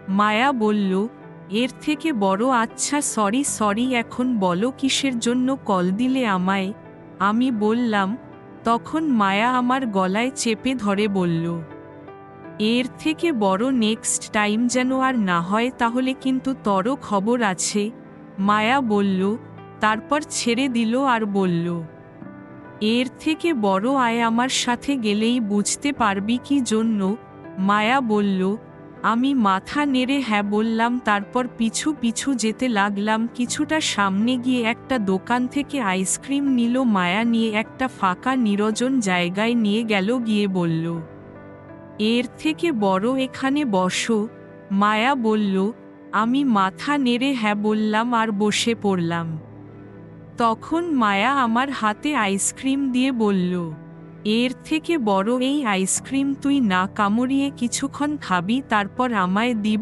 মায়া বলল, এর থেকে বড়? আচ্ছা সরি এখন বলো কিসের জন্য কল দিলে আমায়? আমি বললাম। তখন মায়া আমার গলায় চেপে ধরে বলল, এর থেকে বড় নেক্সট টাইম যেন আর না হয়, তাহলে কিন্তু তোর খবর আছে। মায়া বলল, তারপর ছেড়ে দিল আর বলল, এর থেকে বড় আয় আমার সাথে গেলেই বুঝতে পারবি কি জন্য। মায়া বলল। আমি মাথা নেড়ে হ্যাঁ বললাম, তারপর পিছু পিছু যেতে লাগলাম। কিছুটা সামনে গিয়ে একটা দোকান থেকে আইসক্রিম নিল মায়া, নিয়ে একটা ফাঁকা নিরজন জায়গায় নিয়ে গেল, গিয়ে বলল, এর থেকে বড় এখানে বসো। মায়া বলল। আমি মাথা নেড়ে হ্যাঁ বললাম আর বসে পড়লাম। তখন মায়া আমার হাতে আইসক্রিম দিয়ে বলল, এর থেকে বড় এই আইসক্রিম তুই না কামড়িয়ে কিছুক্ষণ খাবি, তারপর আমায় দিবি।